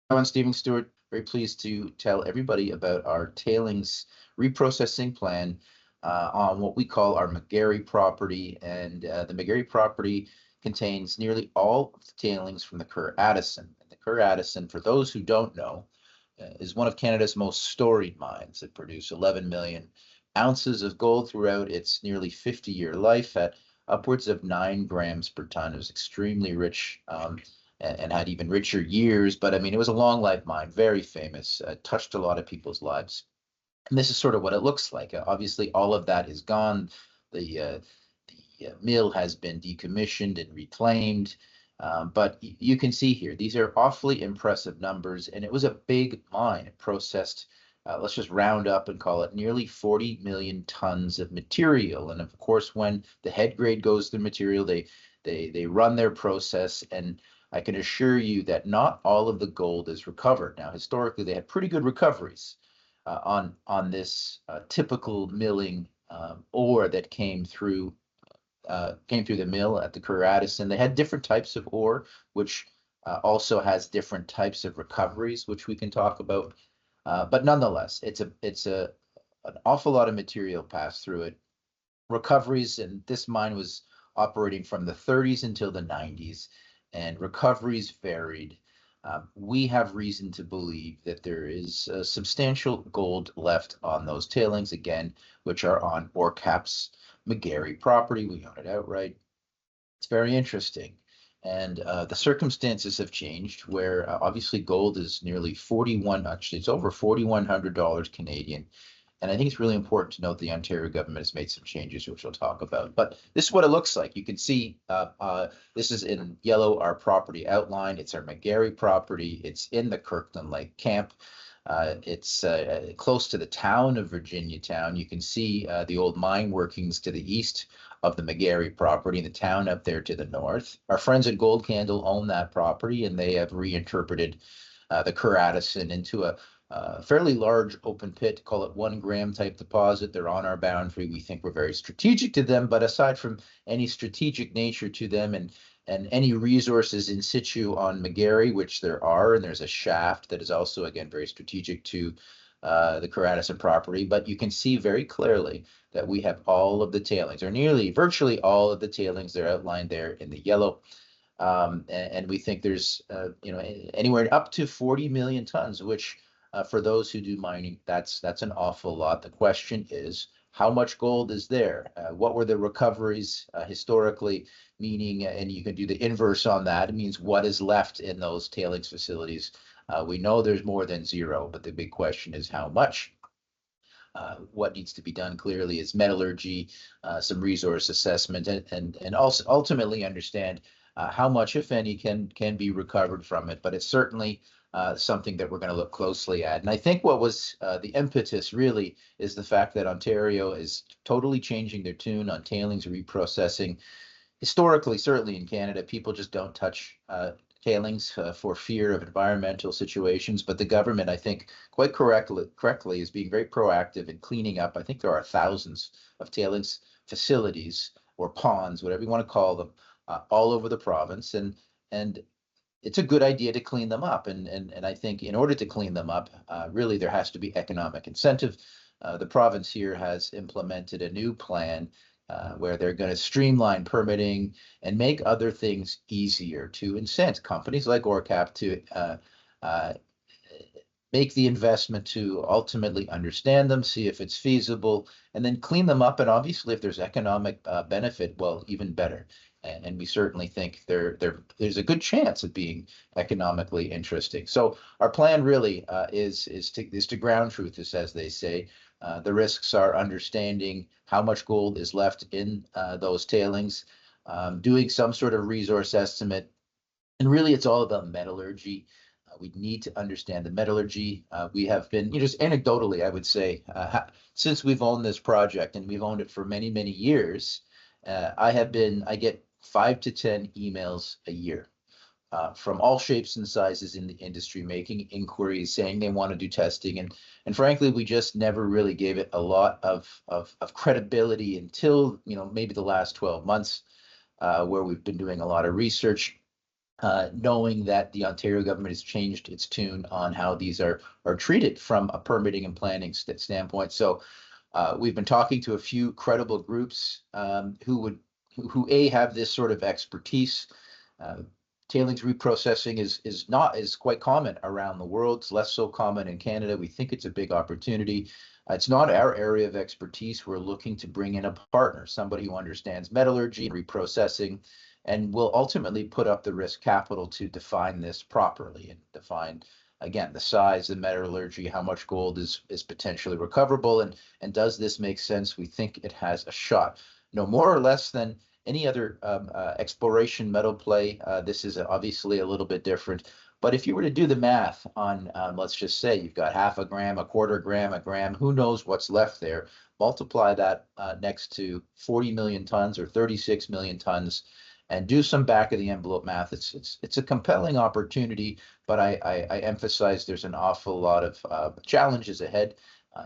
I'm Stephen Stewart. Very pleased to tell everybody about our tailings reprocessing plan on what we call our McGarry property. And the McGarry property contains nearly all of the tailings from the Kerr-Addison. And the Kerr-Addison, for those who don't know, is one of Canada's most storied mines. It produced 11 million ounces of gold throughout its nearly 50-year life at upwards of 9 grams per ton. It was extremely rich and had even richer years. But I mean, it was a long life mine, very famous, touched a lot of people's lives. And this is sort of what it looks like. Obviously, all of that is gone. The mill has been decommissioned and reclaimed. But you can see here, these are awfully impressive numbers. And it was a big mine. It processed, let's just round up and call it nearly 40 million tons of material. And of course, when the head grade goes through material, they run their process. And I can assure you that not all of the gold is recovered. Now, historically, they had pretty good recoveries on this typical milling ore that came through the mill at the Kerr-Addison. They had different types of ore, which also has different types of recoveries, which we can talk about. But nonetheless, it's an awful lot of material passed through it. Recoveries, and this mine was operating from the 30s until the 90s, and recoveries varied. We have reason to believe that there is substantial gold left on those tailings, again, which are on Orecap's McGarry property. We own it outright. It's very interesting. And the circumstances have changed where obviously gold is nearly 41, actually, it's over $4,100 Canadian. And I think it's really important to note the Ontario government has made some changes, which we'll talk about. But this is what it looks like. You can see this is in yellow, our property outline. It's our McGarry property. It's in the Kirkland Lake camp. It's close to the town of Virginiatown. You can see the old mine workings to the east of the McGarry property, and the town up there to the north. Our friends at Gold Candle own that property, and they have reinterpreted the Kerr-Addison into a fairly large open pit, call it 1 gram type deposit. They're on our boundary. We think we're very strategic to them, but aside from any strategic nature to them and any resources in situ on McGarry, which there are, and there's a shaft that is also, again, very strategic to the Kerr-Addison property. But you can see very clearly that we have all of the tailings, or nearly virtually all of the tailings. They're outlined there in the yellow. And we think there's, anywhere up to 40 million tons, which for those who do mining, that's an awful lot. The question is, how much gold is there? What were the recoveries historically? Meaning, and you can do the inverse on that. It means what is left in those tailings facilities. We know there's more than zero, but the big question is how much. What needs to be done clearly is metallurgy, some resource assessment, and also ultimately understand how much, if any, can be recovered from it. But it's certainly something that we're going to look closely at. And I think what was the impetus really is the fact that Ontario is totally changing their tune on tailings reprocessing. Historically, certainly in Canada, people just don't touch tailings for fear of environmental situations. But the government, I think, quite correctly, is being very proactive in cleaning up. I think there are thousands of tailings facilities or ponds, whatever you want to call them, all over the province, and it's a good idea to clean them up. And I think in order to clean them up, really there has to be economic incentive. The province here has implemented a new plan where they're going to streamline permitting and make other things easier to incent companies like Orecap to make the investment to ultimately understand them, see if it's feasible, and then clean them up. And obviously, if there's economic benefit, well, even better. And we certainly think there's a good chance of being economically interesting. So our plan really is to ground truth this, as they say. The risks are understanding how much gold is left in those tailings, doing some sort of resource estimate, and really it's all about metallurgy. We need to understand the metallurgy. We have been, just anecdotally, I would say, since we've owned this project, and we've owned it for many, many years, I get 5 to 10 emails a year from all shapes and sizes in the industry, making inquiries, saying they want to do testing. And frankly, we just never really gave it a lot of credibility until, maybe the last 12 months, where we've been doing a lot of research. knowing that the Ontario government has changed its tune on how these are treated from a permitting and planning standpoint. So we've been talking to a few credible groups who have this sort of expertise. Uh, Tailings reprocessing is quite common around the world. It's less so common in Canada. We think it's a big opportunity. It's not our area of expertise. We're looking to bring in a partner, somebody who understands metallurgy and reprocessing, and will ultimately put up the risk capital to define this properly and define, again, the size, the metallurgy, how much gold is potentially recoverable, and does this make sense? We think it has a shot. No more or less than any other exploration metal play. This is obviously a little bit different. But if you were to do the math on, let's just say you've got half a gram, a quarter gram, a gram, who knows what's left there, multiply that next to 40 million tons or 36 million tons, and do some back of the envelope math. It's a compelling opportunity, but I emphasize there's an awful lot of challenges ahead,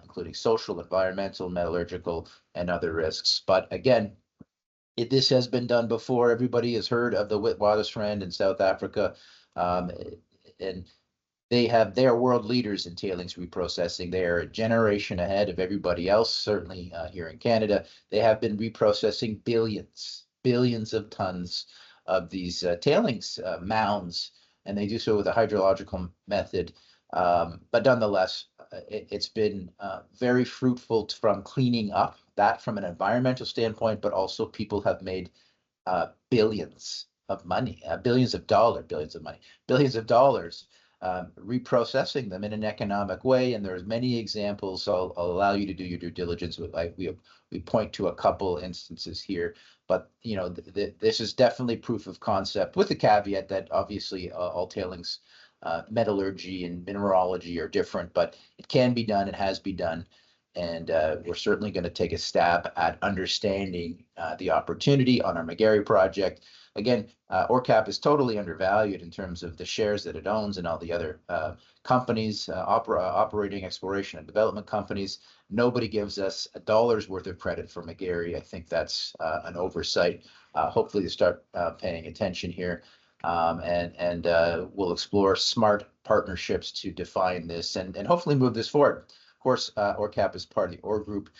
including social, environmental, metallurgical, and other risks. But again, this has been done before. Everybody has heard of the Witwatersrand in South Africa, and they are world leaders in tailings reprocessing. They are a generation ahead of everybody else, certainly here in Canada. They have been reprocessing billions of tons of these tailings mounds, and they do so with a hydrological method. But nonetheless, it's been very fruitful from cleaning up that from an environmental standpoint, but also people have made billions of money, billions of dollars reprocessing them in an economic way. And there's many examples. I'll allow you to do your due diligence with, like, we point to a couple instances here, but this is definitely proof of concept, with the caveat that obviously all tailings metallurgy and mineralogy are different, but it can be done. It has been done. And we're certainly going to take a stab at understanding the opportunity on our McGarry project. Again, Orecap is totally undervalued in terms of the shares that it owns and all the other companies, operating exploration and development companies. Nobody gives us a dollar's worth of credit for McGarry. I think that's an oversight. Hopefully, to start paying attention here. And we'll explore smart partnerships to define this and hopefully move this forward. Of course, Orecap is part of the OR Group,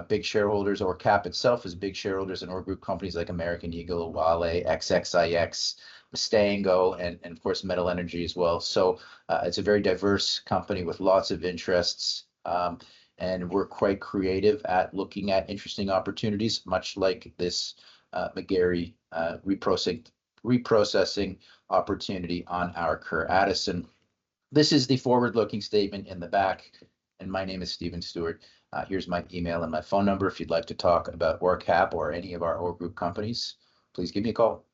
big shareholders. Orecap itself is big shareholders in OR Group companies like American Eagle, Wale, XXIX, Mustango, and of course Metal Energy as well. So it's a very diverse company with lots of interests. And we're quite creative at looking at interesting opportunities, much like this McGarry reprocessing opportunity on our Kerr-Addison. This is the forward-looking statement in the back, and my name is Stephen Stewart. Here's my email and my phone number if you'd like to talk about Orecap or any of our OR Group companies. Please give me a call.